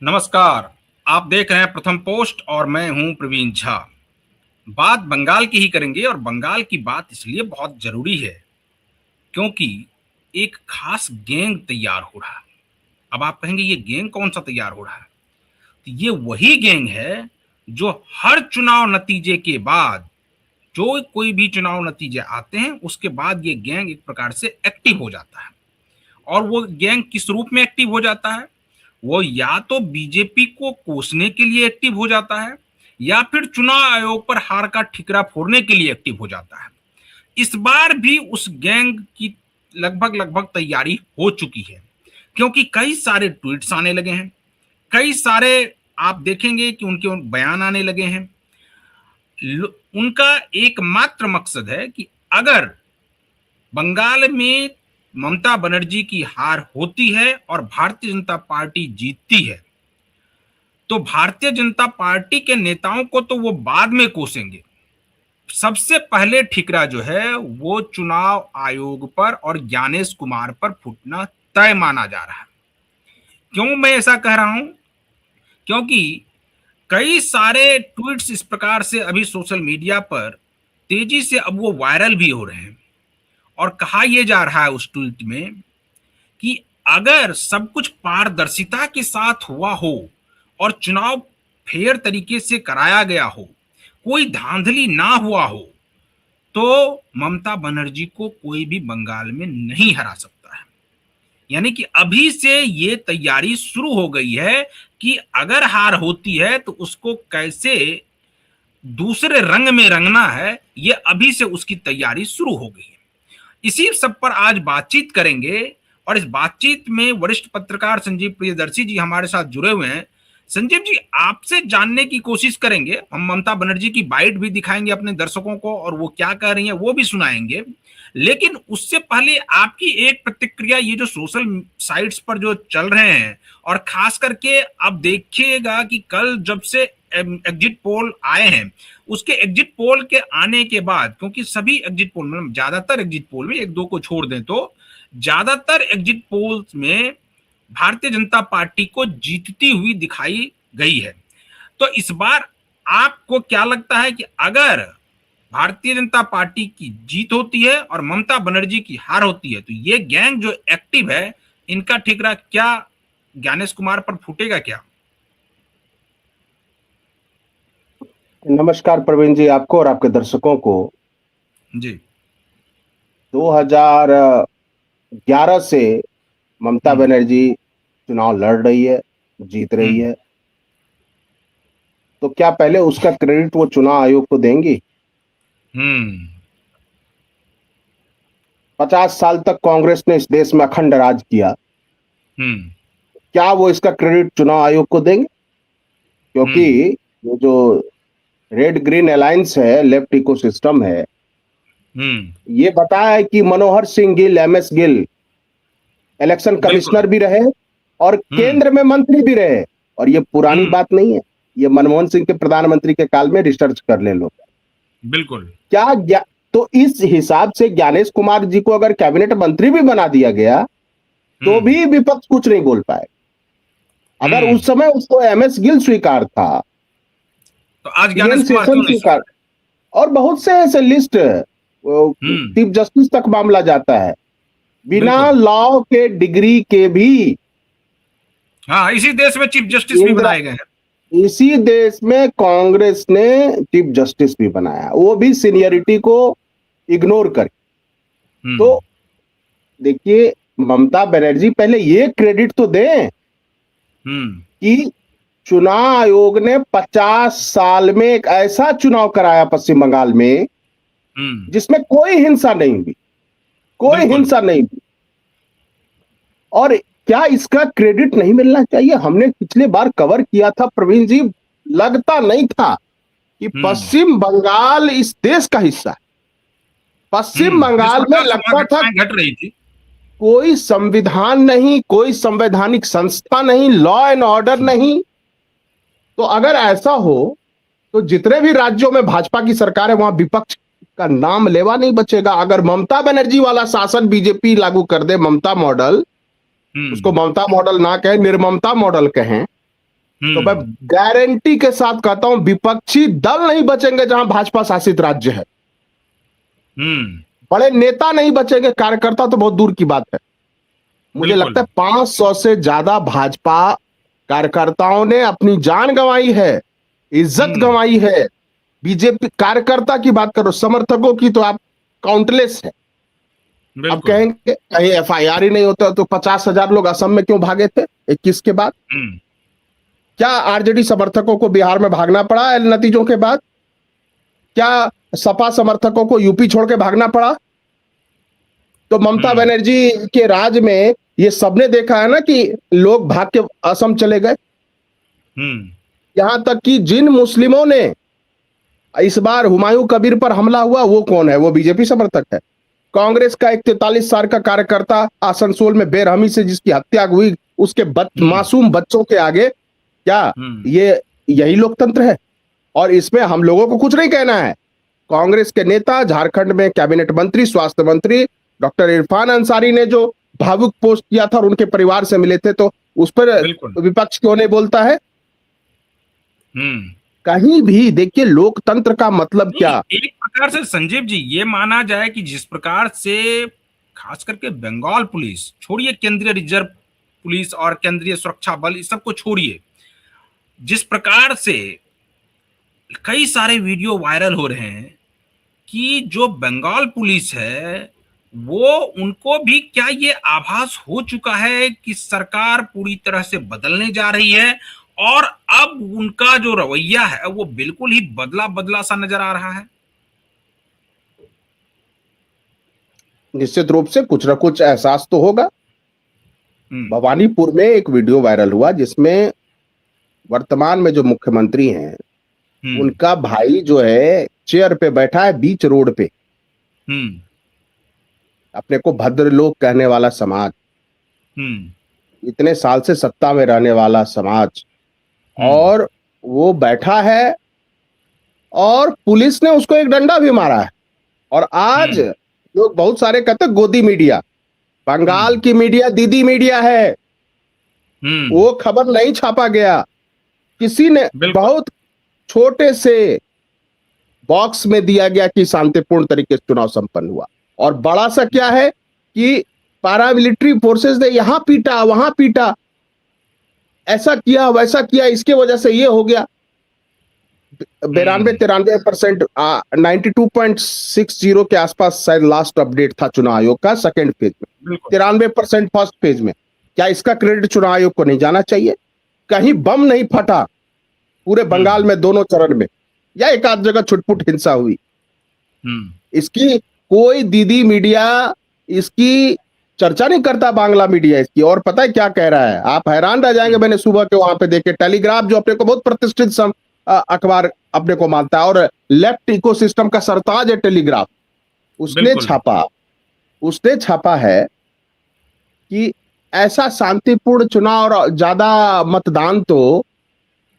नमस्कार। आप देख रहे हैं प्रथम पोस्ट और मैं हूं प्रवीण झा। बात बंगाल की ही करेंगे और बंगाल की बात इसलिए बहुत जरूरी है क्योंकि एक खास गैंग तैयार हो रहा है। अब आप कहेंगे ये गैंग कौन सा तैयार हो रहा है? तो ये वही गैंग है जो हर चुनाव नतीजे के बाद, जो कोई भी चुनाव नतीजे आते हैं उसके बाद ये गैंग एक प्रकार से एक्टिव हो जाता है। और वो गैंग किस रूप में एक्टिव हो जाता है? वो या तो बीजेपी को कोसने के लिए एक्टिव हो जाता है या फिर चुनाव आयोग पर हार का ठिकरा फोड़ने के लिए एक्टिव हो जाता है। इस बार भी उस गैंग की लगभग लगभग तैयारी हो चुकी है क्योंकि कई सारे ट्वीट्स आने लगे हैं, कई सारे आप देखेंगे कि उनके बयान आने लगे हैं। उनका एकमात्र मकसद है कि अगर बंगाल में ममता बनर्जी की हार होती है और भारतीय जनता पार्टी जीतती है तो भारतीय जनता पार्टी के नेताओं को तो वो बाद में कोसेंगे। सबसे पहले ठिकरा जो है वो चुनाव आयोग पर और ज्ञानेश कुमार पर फूटना तय माना जा रहा है। क्यों मैं ऐसा कह रहा हूं? क्योंकि कई सारे ट्वीट्स इस प्रकार से अभी सोशल मीडिया पर तेजी से अब वो वायरल भी हो रहे हैं और कहा यह जा रहा है उस ट्वीट में कि अगर सब कुछ पारदर्शिता के साथ हुआ हो और चुनाव फेयर तरीके से कराया गया हो, कोई धांधली ना हुआ हो, तो ममता बनर्जी को कोई भी बंगाल में नहीं हरा सकता है। यानी कि अभी से ये तैयारी शुरू हो गई है कि अगर हार होती है तो उसको कैसे दूसरे रंग में रंगना है, ये अभी से उसकी तैयारी शुरू हो गई है। इसी सब पर आज बातचीत करेंगे और इस बातचीत में वरिष्ठ पत्रकार संजीव प्रियदर्शी जी हमारे साथ जुड़े हुए हैं। संजीव जी, आपसे जानने की कोशिश करेंगे, हम ममता बनर्जी की बाइट भी दिखाएंगे अपने दर्शकों को और वो क्या कह रही हैं वो भी सुनाएंगे। लेकिन उससे पहले आपकी एक प्रतिक्रिया, ये जो सोशल साइट्स पर जो चल रहे हैं और खास करके आप देखिएगा कि कल जब से एग्जिट पोल आए हैं, उसके एग्जिट पोल के आने के बाद, क्योंकि सभी एग्जिट पोल में, ज्यादातर एग्जिट पोल में, एक दो को छोड़ दें तो ज्यादातर एग्जिट पोल्स में भारतीय जनता पार्टी को जीतती हुई दिखाई गई है। तो इस बार आपको क्या लगता है कि अगर भारतीय जनता पार्टी की जीत होती है और ममता बनर्जी की हार होती है तो ये गैंग जो एक्टिव है, इनका ठिकरा क्या ज्ञानेश कुमार पर फूटेगा क्या? नमस्कार प्रवीण जी, आपको और आपके दर्शकों को। जी। 2011 से ममता बनर्जी चुनाव लड़ रही है, जीत रही है, तो क्या पहले उसका क्रेडिट वो चुनाव आयोग को देंगी? 50 साल तक कांग्रेस ने इस देश में अखंड राज किया, क्या वो इसका क्रेडिट चुनाव आयोग को देंगे? क्योंकि ये जो रेड ग्रीन अलायंस है, लेफ्ट इकोसिस्टम है, ये बताया है कि Manohar Singh Gill, MS Gill election commissioner भी रहे और केंद्र में मंत्री भी रहे। और ये पुरानी बात नहीं है, ये मनमोहन सिंह के प्रधानमंत्री के काल में रिसर्च कर ले लोग। बिल्कुल। क्या तो इस हिसाब से ज्ञानेश कुमार जी को अगर कैबिनेट मंत्री भी बना दिया गया तो भी विपक्ष कुछ नहीं बोल पाए। अगर उस समय उसको एमएस गिल स्वीकार था तो आज ज्ञानेश कुमार क्यों नहीं स्वीकार? और बहुत से ऐसे लिस्ट, चीफ जस्टिस तक मामला जाता है, बिना लॉ के डिग्री के भी। हाँ, इसी देश में चीफ जस्टिस भी बनाए गए हैं। इसी देश में कांग्रेस ने चीफ जस्टिस भी बनाया, वो भी सीनियरिटी को इग्नोर कर। तो देखिए, ममता बनर्जी पहले ये क्रेडिट तो दें कि चुनाव आयोग ने 50 साल में एक ऐसा चुनाव कराया पश्चिम बंगाल में जिसमें कोई हिंसा नहीं हुई, कोई हिंसा नहीं हुई। और क्या इसका क्रेडिट नहीं मिलना चाहिए? हमने पिछले बार कवर किया था प्रवीण जी, लगता नहीं था कि पश्चिम बंगाल इस देश का हिस्सा है। पश्चिम बंगाल में लगता था घट रही थी, कोई संविधान नहीं, कोई संवैधानिक संस्था नहीं, लॉ एंड ऑर्डर नहीं। तो अगर ऐसा हो तो जितने भी राज्यों में भाजपा की सरकार है वहां विपक्ष का नाम लेवा नहीं बचेगा। अगर ममता बनर्जी वाला शासन बीजेपी लागू कर दे, ममता मॉडल, उसको ममता मॉडल ना कहें, निर्ममता मॉडल कहें, तो मैं गारंटी के साथ कहता हूं विपक्षी दल नहीं बचेंगे जहां भाजपा शासित राज्य है। बड़े नेता नहीं बचेंगे, कार्यकर्ता तो बहुत दूर की बात है। मुझे लगता है 500 से ज्यादा भाजपा कार्यकर्ताओं ने अपनी जान गंवाई है, इज्जत गंवाई है। बीजेपी कार्यकर्ता की बात करो, समर्थकों की तो आप काउंटलेस है। अब कहेंगे कहीं एफआईआर ही नहीं होता तो 50,000 लोग असम में क्यों भागे थे 21 के बाद? क्या आरजेडी समर्थकों को बिहार में भागना पड़ा नतीजों के बाद? क्या सपा समर्थकों को यूपी छोड़ के भागना पड़ा? तो ममता बनर्जी के राज में ये सबने देखा है ना कि लोग भाग के असम चले गए। यहां तक कि जिन मुस्लिमों ने इस बार हुमायूं कबीर पर हमला हुआ वो कौन है? वो बीजेपी समर्थक है। कांग्रेस का एक 43 साल का कार्यकर्ता आसनसोल में बेरहमी से जिसकी हत्या हुई, उसके मासूम बच्चों के आगे क्या ये यही लोकतंत्र है? और इसमें हम लोगों को कुछ नहीं कहना है। कांग्रेस के नेता, झारखंड में कैबिनेट मंत्री, स्वास्थ्य मंत्री डॉक्टर इरफान अंसारी ने जो भावुक पोस्ट किया था और उनके परिवार से मिले थे, तो उस पर विपक्ष क्यों नहीं बोलता है? कहीं भी देखिए लोकतंत्र का मतलब क्या? एक प्रकार से संजीव जी ये माना जाए कि जिस प्रकार से खास करके बंगाल पुलिस, छोड़िए केंद्रीय रिजर्व पुलिस और केंद्रीय सुरक्षा बल, इस सबको छोड़िए, जिस प्रकार से कई सारे वीडियो वायरल हो रहे हैं कि जो बंगाल पुलिस है वो, उनको भी क्या ये आभास हो चुका है कि सरकार पूरी तरह से बदलने जा रही है और अब उनका जो रवैया है वो बिल्कुल ही बदला बदला सा नजर आ रहा है? निश्चित रूप से कुछ ना कुछ एहसास तो होगा। भवानीपुर में एक वीडियो वायरल हुआ जिसमें वर्तमान में जो मुख्यमंत्री हैं उनका भाई जो है चेयर पे बैठा है बीच रोड पे। अपने को भद्र लोग कहने वाला समाज, इतने साल से सत्ता में रहने वाला समाज, और वो बैठा है और पुलिस ने उसको एक डंडा भी मारा है। और आज लोग बहुत सारे कहते हैं गोदी मीडिया, बंगाल की मीडिया दीदी मीडिया है, वो खबर नहीं छापा गया। किसी ने बहुत छोटे से बॉक्स में दिया गया कि शांतिपूर्ण तरीके से चुनाव संपन्न हुआ, और बड़ा सा क्या है कि पैरामिलिट्री फोर्सेस ने यहां पीटा वहां पीटा, ऐसा किया वैसा किया, इसके वजह से ये हो गया। 93% 92.60 के आसपास शायद लास्ट अपडेट था चुनाव आयोग का सेकंड फेज में, 93% फर्स्ट फेज में। क्या इसका क्रेडिट चुनाव आयोग को नहीं जाना चाहिए? कहीं बम नहीं फटा पूरे बंगाल में दोनों चरण में, या एक आध जगह छुटपुट हिंसा हुई? इसकी कोई दीदी मीडिया इसकी चर्चा नहीं करता, बांग्ला मीडिया इसकी। और पता है क्या कह रहा है? आप हैरान रह जाएंगे। मैंने सुबह के वहां पे देखे, टेलीग्राफ जो अपने को बहुत प्रतिष्ठित अखबार अपने को मानता है और लेफ्ट इकोसिस्टम का सरताज है टेलीग्राफ, उसने छापा है कि ऐसा शांतिपूर्ण चुनाव और ज्यादा मतदान तो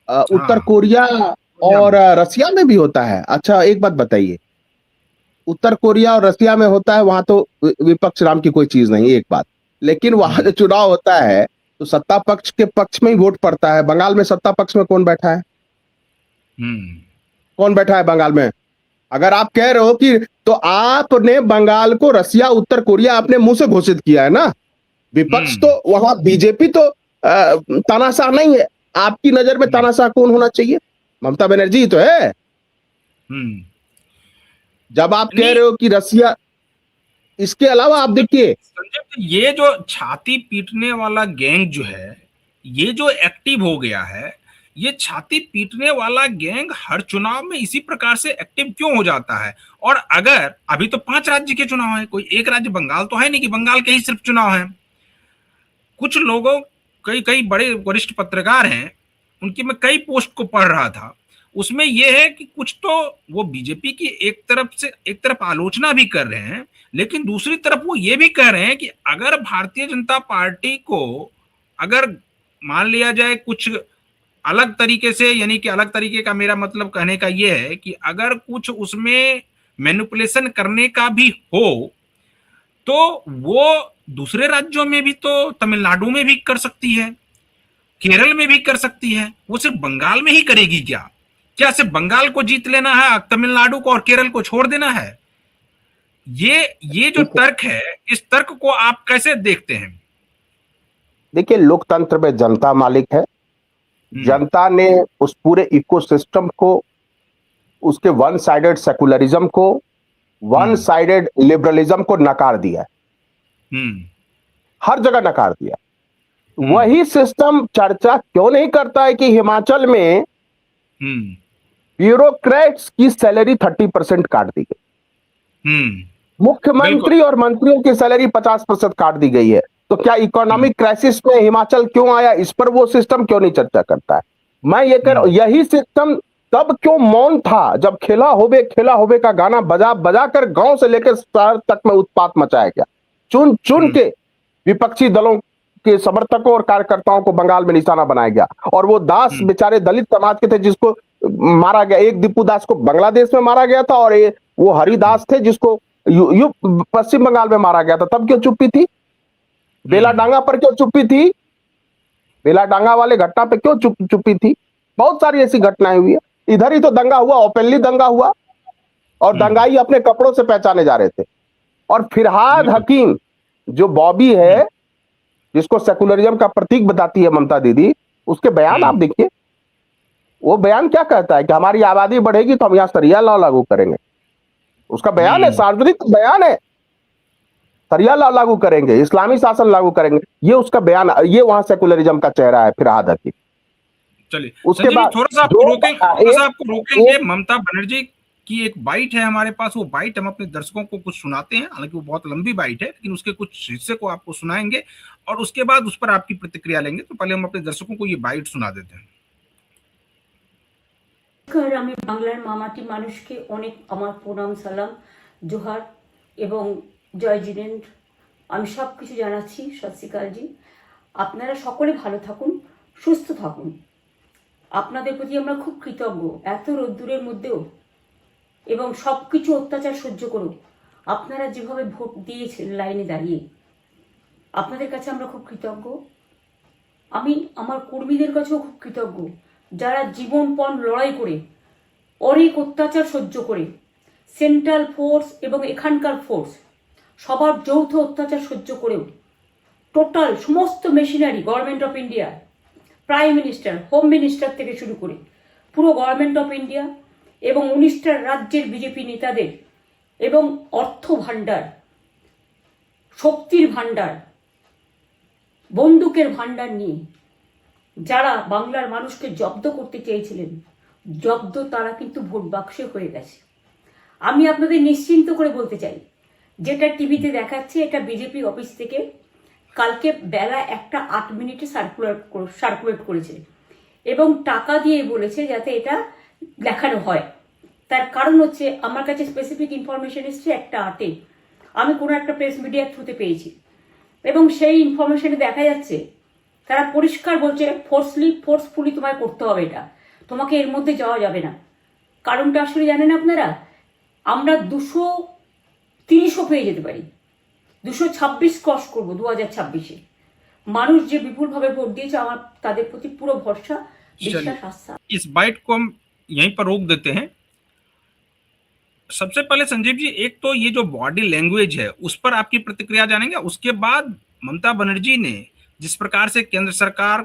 उत्तर कोरिया और रसिया में भी होता है। अच्छा एक बात बताइए, उत्तर कोरिया और रसिया में होता है, वहां तो विपक्ष नाम की कोई चीज नहीं, एक बात। लेकिन वहां जो चुनाव होता है तो सत्ता पक्ष के पक्ष में ही वोट पड़ता है। बंगाल में सत्ता पक्ष में कौन बैठा है? कौन बैठा है बंगाल में? अगर आप कह रहे हो कि, तो आपने बंगाल को रसिया उत्तर कोरिया अपने मुंह से घोषित किया है ना। विपक्ष तो वहां बीजेपी तो तानाशाह नहीं है। आपकी नजर में तानाशाह कौन होना चाहिए? ममता बनर्जी तो है। जब आप कह रहे हो कि रसिया, इसके अलावा आप देखिए ये जो छाती पीटने वाला गैंग जो है, ये जो एक्टिव हो गया है, ये छाती पीटने वाला गैंग हर चुनाव में इसी प्रकार से एक्टिव क्यों हो जाता है? और अगर अभी तो 5 राज्य के चुनाव है, कोई एक राज्य बंगाल तो है नहीं कि बंगाल के ही सिर्फ चुनाव है। कुछ लोगों, कई बड़े वरिष्ठ पत्रकार हैं, उनकी मैं कई पोस्ट को पढ़ रहा था, उसमें यह है कि कुछ तो वो बीजेपी की एक तरफ आलोचना भी कर रहे हैं, लेकिन दूसरी तरफ वो ये भी कह रहे हैं कि अगर भारतीय जनता पार्टी को अगर मान लिया जाए कुछ अलग तरीके से, यानी कि अलग तरीके का मेरा मतलब कहने का ये है कि अगर कुछ उसमें मैनिपुलेशन करने का भी हो तो वो दूसरे राज्यों में भी, तो तमिलनाडु में भी कर सकती है। केरल में भी कर सकती है, वो सिर्फ बंगाल में ही करेगी क्या? क्या सिर्फ बंगाल को जीत लेना है, तमिलनाडु को और केरल को छोड़ देना है? ये जो तर्क है, इस तर्क को आप कैसे देखते हैं? देखिए, लोकतंत्र में जनता मालिक है। जनता ने उस पूरे इकोसिस्टम को, उसके वन साइडेड सेकुलरिज्म को, वन साइडेड लिबरलिज्म को नकार दिया है। हर जगह नकार दिया। वही सिस्टम चर्चा क्यों नहीं करता है कि हिमाचल में ब्यूरोक्रेट्स की सैलरी 30% काट दी गई, मुख्यमंत्री और मंत्रियों की सैलरी 50% काट दी गई है। तो क्या इकोनॉमिक क्राइसिस में हिमाचल क्यों आया, इस पर वो सिस्टम क्यों नहीं चर्चा करता है? मैं ये कह रहा हूं, यही सिस्टम तब क्यों मौन था जब खेला होबे का गाना बजा बजा कर गांव से लेकर शहर तक में उत्पात मचाया गया। चुन चुन के विपक्षी दलों के समर्थकों और कार्यकर्ताओं को बंगाल में निशाना बनाया गया। और वो दास बेचारे दलित समाज के थे जिसको मारा गया। एक दीपू दास को बांग्लादेश में मारा गया था और वो हरिदास थे जिसको पश्चिम बंगाल में मारा गया था। तब क्यों चुप्पी थी? बेलाडांगा पर क्यों चुप्पी थी? बेलाडांगा वाले घटना पे क्यों चुप्पी थी? बहुत सारी ऐसी घटनाएं हुई है। इधर ही तो दंगा हुआ, ओपनली दंगा हुआ और दंगाई अपने कपड़ों से पहचाने जा रहे थे। और फिरहाद हकीम जो बॉबी है, जिसको सेकुलरिज्म का प्रतीक बताती है ममता दीदी, उसके बयान आप देखिए। वो बयान क्या कहता है कि हमारी आबादी बढ़ेगी तो हम यहां सरिया लॉ लागू करेंगे। उसका बयान है, सार्वजनिक बयान है, सरिया लॉ लागू करेंगे, इस्लामी शासन लागू करेंगे। ये उसका बयान, ये वहां सेकुलरिज्म का चेहरा है फिरहाद हकीम। चलिए उसके बाद थोड़ा सा आपको रोकेंगे। ममता बनर्जी की एक बाइट है हमारे पास, वो बाइट हम अपने दर्शकों को कुछ सुनाते हैं। हालांकि वो बहुत लंबी बाइट है, लेकिन उसके कुछ हिस्से को आपको सुनाएंगे और उसके बाद उस पर आपकी प्रतिक्रिया लेंगे। तो पहले हम अपने दर्शकों को ये बाइट सुना देते हैं। আমি বাংলার মামাটি মানুষকে অনেক আমার প্রণাম সালাম জোহার এবং জয় জিনেন্দ্র আমি সব কিছু জানাচ্ছি। সত শ্রী আকাল জি। আপনারা সকলে ভালো থাকুন, সুস্থ থাকুন। আপনাদের প্রতি আমরা খুব কৃতজ্ঞ। এত রোদ্দুরের মধ্যেও এবং সব কিছু অত্যাচার সহ্য করুন আপনারা যেভাবে ভোট দিয়েছেন লাইনে দাঁড়িয়ে, আপনাদের কাছে আমরা খুব কৃতজ্ঞ। আমি আমার কর্মীদের কাছেও খুব কৃতজ্ঞ, যারা জীবনপণ লড়াই করে অনেক অত্যাচার সহ্য করে সেন্ট্রাল ফোর্স এবং এখানকার ফোর্স সবার যৌথ অত্যাচার সহ্য করেও টোটাল সমস্ত machinery government of India, prime minister, home minister থেকে শুরু করে পুরো গভর্নমেন্ট অফ ইন্ডিয়া এবং 19টা রাজ্যের বিজেপি নেতাদের এবং অর্থ ভাণ্ডার, শক্তির ভাণ্ডার, বন্দুকের ভাণ্ডার নিয়ে যারা বাংলার মানুষকে জব্দ করতে চেয়েছিলেন, জব্দ তারা কিন্তু ভোট বাক্সে হয়ে গেছে। আমি আপনাদের নিশ্চিন্ত করে বলতে চাই, যেটা টিভিতে দেখাচ্ছে এটা বিজেপি অফিস থেকে কালকে বেলা 1:08 সার্কুলেট করেছে এবং টাকা দিয়ে বলেছে যাতে এটা দেখানো হয়। তার কারণ হচ্ছে আমার কাছে স্পেসিফিক ইনফরমেশন এসছে 1:08 আমি কোনো একটা প্রেস মিডিয়ার থ্রুতে পেয়েছি এবং সেই ইনফরমেশনে দেখা যাচ্ছে তারা পরিষ্কার বলছে ফোর্সফুলি তোমায় করতে হবে, এটা তোমাকে এর মধ্যে যাওয়া যাবে না। কারণটা আসলে জানেন আপনারা, আমরা 230ও পেয়ে যেতে পারি, 226 ক্রস করবো 2026-এ। মানুষ যে বিপুলভাবে ভোট দিয়েছে আমার তাদের প্রতি পুরো ভরসা, বিশ্বাস, আস্থা। इस बाइट को हम यहीं पर रोक देते हैं। सबसे पहले संजीव जी, एक तो ये जो बॉडी लैंग्वेज है उस पर आपकी प्रतिक्रिया जानेंगे। उसके बाद ममता बनर्जी ने जिस प्रकार से केंद्र सरकार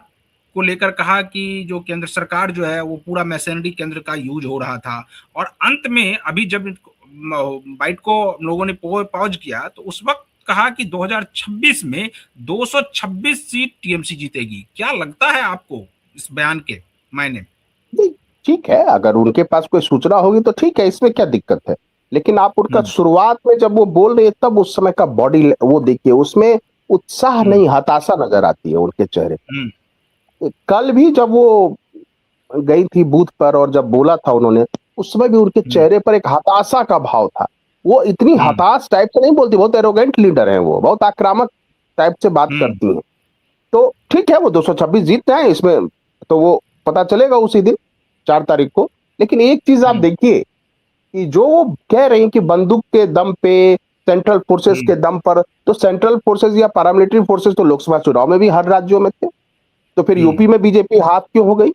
को लेकर कहा कि जो केंद्र सरकार जो है वो पूरा मैसेनरी केंद्र का यूज हो रहा था, और अंत में अभी जब बाइट को लोगों ने पॉज किया तो उस वक्त कहा कि 2026 में 226 सीट टीएमसी जीतेगी। क्या लगता है आपको इस बयान के मायने? ठीक है, अगर उनके पास कोई सूचना होगी तो ठीक है, इसमें क्या दिक्कत है। लेकिन आप उनका शुरुआत में जब वो बोल रहे तब उस समय का बॉडी वो देखिए, उसमें उत्साह नहीं, हताशा नजर आती है उनके चेहरे पर। कल भी जब वो गई थी बूथ पर और जब बोला था उन्होंने, उस समय भी उनके चेहरे पर एक हताशा का भाव था। वो इतनी हताश टाइप से नहीं बोलती, बहुत एरोगेंट लीडर है, वो बहुत आक्रामक टाइप से बात करती है। तो ठीक है, वो 226 जीत रहे हैं, इसमें तो वो पता चलेगा उसी दिन 4 तारीख को। लेकिन एक चीज आप देखिए कि जो वो कह रही हैं कि बंदूक के दम पे, सेंट्रल फोर्सेस के दम पर, तो सेंट्रल फोर्सेस या पैरामिलिट्री फोर्सेस तो लोकसभा चुनाव में भी हर राज्यों में थे। तो फिर यूपी में बीजेपी हाथ क्यों हो गई?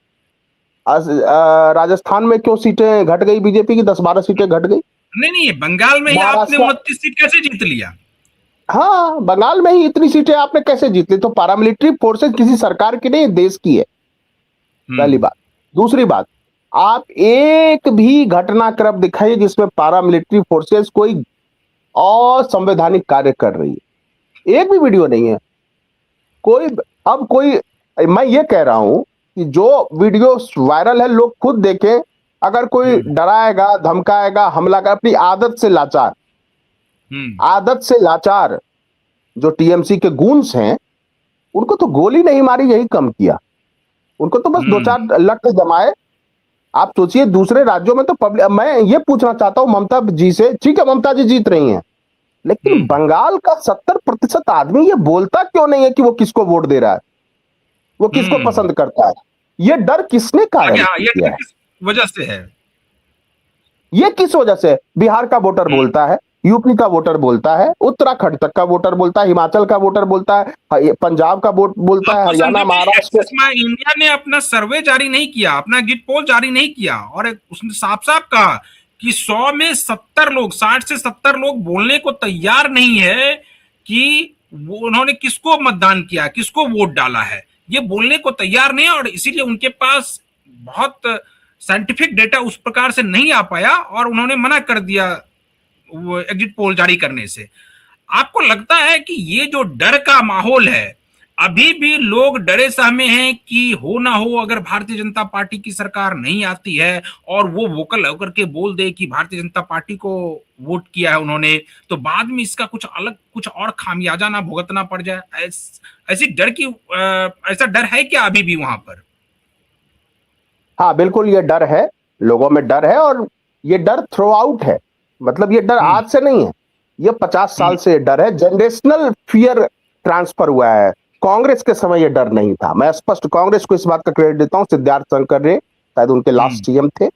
राजस्थान में क्यों सीटें घट गई बीजेपी की? 10-12 सीटें घट गई। नहीं, बंगाल में ही आपने 29 सीट कैसे जीत लिया? हाँ, बंगाल में ही इतनी सीटें आपने कैसे जीत ली? तो पैरामिलिट्री फोर्सेस किसी सरकार की नहीं, देश की है, पहली बात। दूसरी बात, आप एक भी घटनाक्रम दिखाइए जिसमें पैरामिलिट्री फोर्सेस कोई असंवैधानिक कार्य कर रही है, एक भी वीडियो नहीं है। मैं ये कह रहा हूं कि जो वीडियो वायरल है लोग खुद देखें। अगर कोई डराएगा, धमकाएगा, हमला कर, अपनी आदत से लाचार जो टीएमसी के गूंस हैं, उनको तो गोली नहीं मारी, यही कम किया। उनको तो बस 2-4 लठ जमाए। आप सोचिए दूसरे राज्यों में तो पब्लिक, मैं ये पूछना चाहता हूं ममता जी से, ठीक है ममता जी जीत रही हैं, लेकिन बंगाल का 70% आदमी ये बोलता क्यों नहीं है कि वो किसको वोट दे रहा है, वो किसको पसंद करता है? ये डर किसने कायम किया है? किस वजह से है? ये किस वजह से? बिहार का वोटर बोलता है, यूपी का वोटर बोलता है, उत्तराखंड तक का वोटर बोलता है, हिमाचल का वोटर बोलता है, पंजाब का वोट बोलता है, हरियाणा, महाराष्ट्र। इंडिया ने अपना सर्वे जारी नहीं किया, अपना एग्जिट पोल जारी नहीं किया, और उसने साफ साफ कहा कि 100 में 70 लोग, 60 से 70 लोग बोलने को तैयार नहीं है कि वो उन्होंने किसको मतदान किया, किसको वोट डाला है, ये बोलने को तैयार नहीं है। और इसीलिए उनके पास बहुत साइंटिफिक डेटा उस प्रकार से नहीं आ पाया और उन्होंने मना कर दिया वो एग्जिट पोल जारी करने से। आपको लगता है कि ये जो डर का माहौल है, अभी भी लोग डरे सहमे हैं कि हो ना हो अगर भारतीय जनता पार्टी की सरकार नहीं आती है और वो वोकल होकर के बोल दे कि भारतीय जनता पार्टी को वोट किया है उन्होंने, तो बाद में इसका कुछ अलग, कुछ और खामियाजा ना भुगतना पड़ जाए? ऐसी डर की ऐसा डर है क्या अभी भी वहां पर? हाँ बिल्कुल, ये डर है, लोगों में डर है, और ये डर थ्रो आउट है। मतलब ये डर आज से नहीं है, ये 50 साल से डर है। जनरेशनल फियर ट्रांसफर हुआ है। कांग्रेस के समय ये डर नहीं था। मैं स्पष्ट कांग्रेस को इस बात का क्रेडिट देता हूं, सिद्धार्थ शंकर रे शायद उनके लास्ट सीएम थे,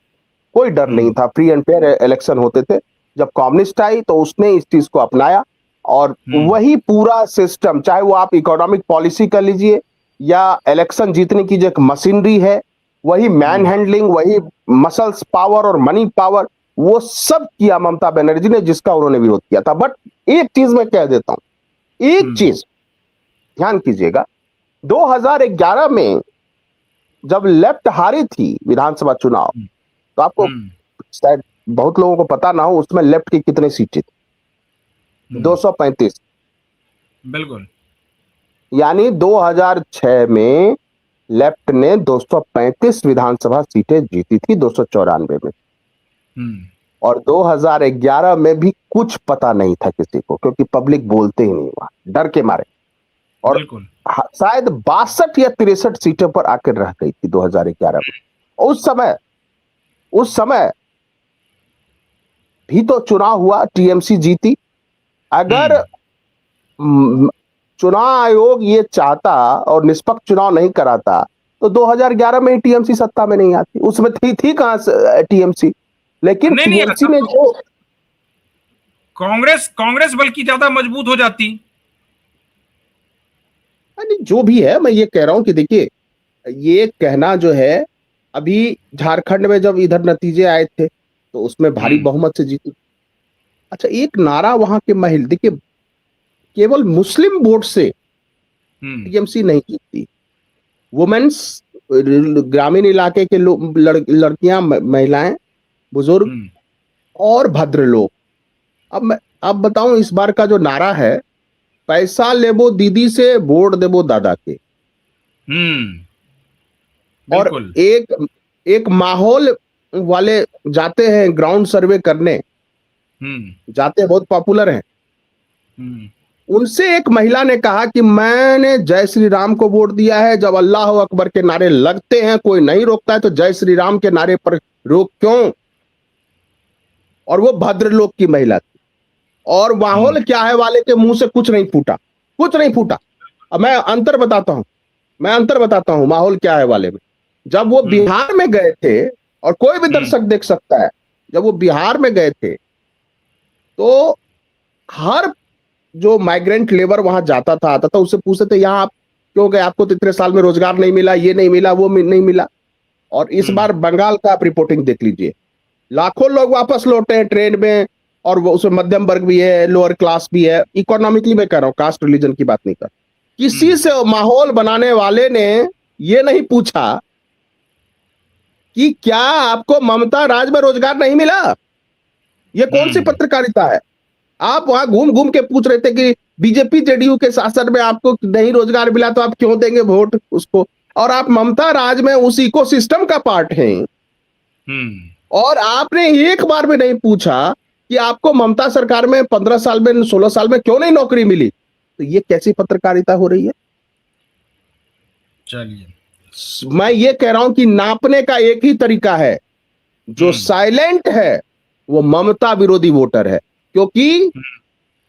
कोई डर नहीं था, फ्री एंड फेयर इलेक्शन होते थे। जब कम्युनिस्ट आई तो उसने इस चीज को अपनाया, और वही पूरा सिस्टम, चाहे वो आप इकोनॉमिक पॉलिसी कर लीजिए या इलेक्शन जीतने की जो एक मशीनरी है, वही मैन हैंडलिंग, वही मसल्स पावर और मनी पावर, वो सब किया ममता बनर्जी ने, जिसका उन्होंने विरोध किया था। बट एक चीज मैं कह देता हूं, एक चीज ध्यान कीजिएगा, 2011 में जब लेफ्ट हारी थी विधानसभा चुनाव, तो आपको शायद बहुत लोगों को पता ना हो, उसमें लेफ्ट की कितनी सीटें थी? 235। बिल्कुल। यानी 2006 में लेफ्ट ने 235 विधानसभा सीटें जीती थी 294 में, और 2011 में भी कुछ पता नहीं था किसी को, क्योंकि पब्लिक बोलते ही नहीं वहां, डर के मारे। और शायद 62 या 63 सीटों पर आकर रह गई थी 2011 में। उस समय भी तो चुनाव हुआ, टीएमसी जीती। अगर चुनाव आयोग ये चाहता और निष्पक्ष चुनाव नहीं कराता तो 2011 में ही टीएमसी सत्ता में नहीं आती। उसमें थी कहां टीएमसी? लेकिन टीएमसी ने जो कांग्रेस बल्कि ज्यादा मजबूत हो जाती। जो भी है, मैं ये कह रहा हूं कि देखिए, ये कहना जो है, अभी झारखंड में जब इधर नतीजे आए थे तो उसमें भारी बहुमत से जीती। अच्छा, एक नारा वहां के महिला, देखिए केवल मुस्लिम वोट से टीएमसी नहीं जीतती, वुमेन्स, ग्रामीण इलाके के लड़कियां, महिलाएं, बुजुर्ग और भद्र लोग। अब बताऊं, इस बार का जो नारा है, पैसा लेबो दीदी से, वोट देबो दादा के। और एक माहौल वाले जाते हैं ग्राउंड सर्वे करने, जाते हैं, बहुत पॉपुलर हैं। उनसे एक महिला ने कहा कि मैंने जय श्री राम को वोट दिया है, जब अल्लाह अकबर के नारे लगते हैं कोई नहीं रोकता है, तो जय श्री राम के नारे पर रोक क्यों? और वो भद्र लोग की महिला थी। और माहौल क्या है वाले के मुंह से कुछ नहीं फूटा। अब मैं अंतर बताता हूं माहौल क्या है वाले में। जब वो बिहार में गए थे, और कोई भी दर्शक देख सकता है, जब वो बिहार में गए थे तो हर जो माइग्रेंट लेबर वहां जाता था, आता था, उससे पूछते थे, यहाँ आप क्योंकि आपको तो इतने साल में रोजगार नहीं मिला, ये नहीं मिला, वो नहीं मिला। और इस बार बंगाल का आप रिपोर्टिंग देख लीजिए, लाखों लोग वापस लौटे हैं ट्रेन में, और वो उसमें मध्यम वर्ग भी है, लोअर क्लास भी है, इकोनॉमिकली मैं कह रहा हूं, कास्ट रिलीजन की बात नहीं कर। किसी से माहौल बनाने वाले ने ये नहीं पूछा कि क्या आपको ममता राज में रोजगार नहीं मिला। ये कौन सी पत्रकारिता है? आप वहां घूम घूम के पूछ रहे थे कि बीजेपी जेडीयू के शासन में आपको नहीं रोजगार मिला तो आप क्यों देंगे वोट उसको, और आप ममता राज में उस इकोसिस्टम का पार्ट हैं। और आपने एक बार भी नहीं पूछा कि आपको ममता सरकार में 15 साल में 16 साल में क्यों नहीं नौकरी मिली। तो ये कैसी पत्रकारिता हो रही है? चलिए, मैं ये कह रहा हूं कि नापने का एक ही तरीका है, जो साइलेंट है वो ममता विरोधी वोटर है, क्योंकि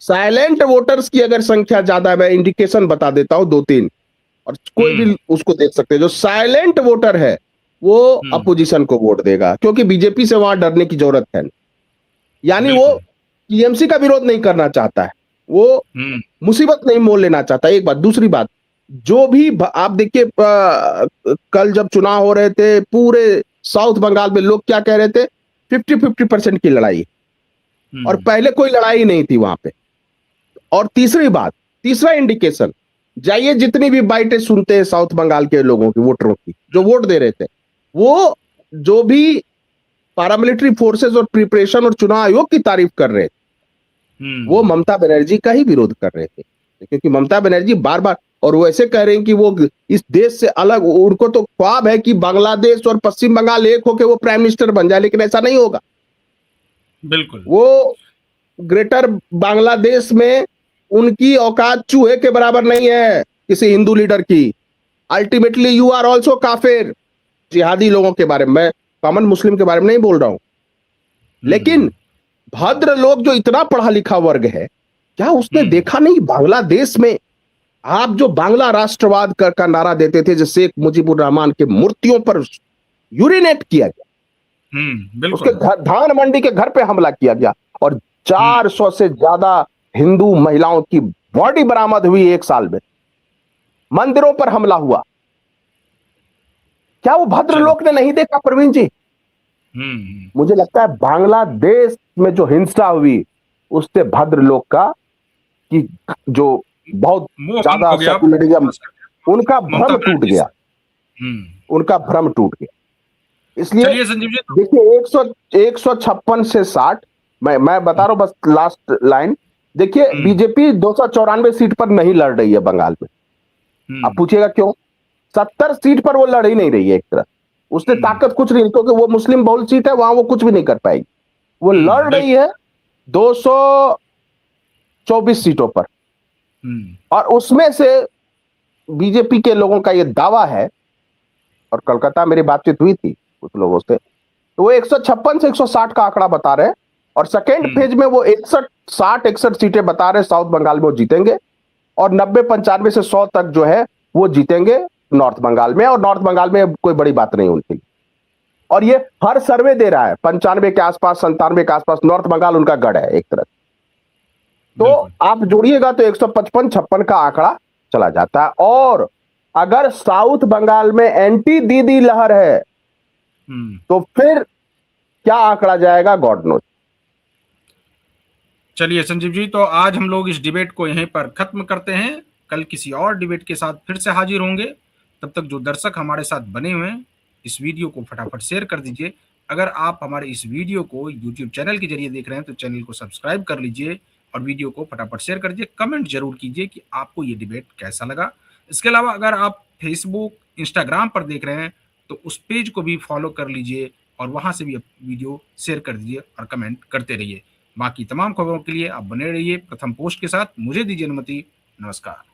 साइलेंट वोटर्स की अगर संख्या ज्यादा है, मैं इंडिकेशन बता देता हूं 2-3, और कोई भी उसको देख सकते हैं। जो साइलेंट वोटर है वो अपोजिशन को वोट देगा, क्योंकि बीजेपी से वहां डरने की जरूरत है। यानी वो टीएमसी का विरोध नहीं करना चाहता है, वो मुसीबत नहीं मोल लेना चाहता। एक बात। दूसरी बात, जो भी आप देखिए, कल जब चुनाव हो रहे थे पूरे साउथ बंगाल में लोग क्या कह रहे थे, 50-50% की लड़ाई, और पहले कोई लड़ाई नहीं थी वहां पे। और तीसरी बात, तीसरा इंडिकेशन, जाइए जितनी भी बाइटें सुनते हैं साउथ बंगाल के लोगों की, वोटरों की, जो वोट दे रहे थे, वो जो भी पैरामिलिट्री फोर्सेस और प्रिपरेशन और चुनाव आयोग की तारीफ कर रहे थे, वो ममता बनर्जी का ही विरोध कर रहे थे, क्योंकि ममता बनर्जी बार बार, और वो ऐसे कह रहे हैं कि वो इस देश से अलग, उनको तो ख्वाब है कि बांग्लादेश और पश्चिम बंगाल एक होकर वो प्राइम मिनिस्टर बन जाए, लेकिन ऐसा नहीं होगा। बिल्कुल। वो ग्रेटर बांग्लादेश में उनकी औकात चूहे के बराबर नहीं है किसी हिंदू लीडर की। अल्टीमेटली यू आर ऑल्सो काफिर। जिहादी लोगों के बारे में, कॉमन मुस्लिम के बारे में नहीं बोल रहा हूं, लेकिन भद्र लोग जो इतना पढ़ा लिखा वर्ग है, क्या उसने देखा नहीं बांग्लादेश में आप जो बांग्ला राष्ट्रवाद का नारा देते थे, जो शेख मुजीबुर रहमान के मूर्तियों पर यूरिनेट किया गया, उसके धान मंडी के घर पे हमला किया गया, और 400 से ज्यादा हिंदू महिलाओं की बॉडी बरामद हुई एक साल में, मंदिरों पर हमला हुआ। क्या वो भद्र लोग ने नहीं देखा प्रवीण जी? मुझे लगता है बांग्लादेश में जो हिंसा हुई उससे भद्र लोग का, कि जो बहुत ज्यादा सेकुलरिज्म, उनका भ्रम टूट गया, उनका भ्रम टूट गया। इसलिए देखिए 156 से 60, मैं बता रहा हूं बस लास्ट लाइन। देखिए बीजेपी 294 सीट पर नहीं लड़ रही है बंगाल में। आप पूछिएगा क्यों? 70 सीट पर वो लड़ ही नहीं रही है। एक तरह उसने ताकत कुछ नहीं, क्योंकि वो मुस्लिम बहुल सीट है, वहां वो कुछ भी नहीं कर पाएगी। वो लड़ रही है 224 सीटों पर, और उसमें से बीजेपी के लोगों का ये दावा है, और कोलकाता मेरी बातचीत हुई थी कुछ लोगों से, तो वो 156 से 160 का आंकड़ा बता रहे हैं, और सेकेंड फेज में वो 61 सीटें बता रहे हैं साउथ बंगाल में वो जीतेंगे, और 90-95 से 100 तक जो है वो जीतेंगे नॉर्थ बंगाल में, और नॉर्थ बंगाल में कोई बड़ी बात नहीं उनकी। और ये हर सर्वे दे रहा है 95 के आसपास, 97 के आसपास नॉर्थ बंगाल उनका गढ़ है एक तरह। तो आप जोड़िएगा तो 155-56 का आंकड़ा चला जाता है। और अगर साउथ बंगाल में एंटी दीदी लहर है तो फिर क्या आंकड़ा जाएगा, गॉड नोज। चलिए संजीव जी, तो आज हम लोग इस डिबेट को यहीं पर खत्म करते हैं। कल किसी और डिबेट के साथ फिर से हाजिर होंगे। तब तक जो दर्शक हमारे साथ बने हुए हैं, इस वीडियो को फटाफट शेयर कर दीजिए। अगर आप हमारे इस वीडियो को यूट्यूब चैनल के जरिए देख रहे हैं तो चैनल को सब्सक्राइब कर लीजिए, और वीडियो को फटाफट शेयर कर दीजिए। कमेंट जरूर कीजिए कि आपको ये डिबेट कैसा लगा। इसके अलावा अगर आप फेसबुक, इंस्टाग्राम पर देख रहे हैं तो उस पेज को भी फॉलो कर लीजिए, और वहां से भी वीडियो शेयर कर दीजिए और कमेंट करते रहिए। बाकी तमाम खबरों के लिए आप बने रहिए प्रथम पोस्ट के साथ। मुझे दीजिए अनुमति। नमस्कार।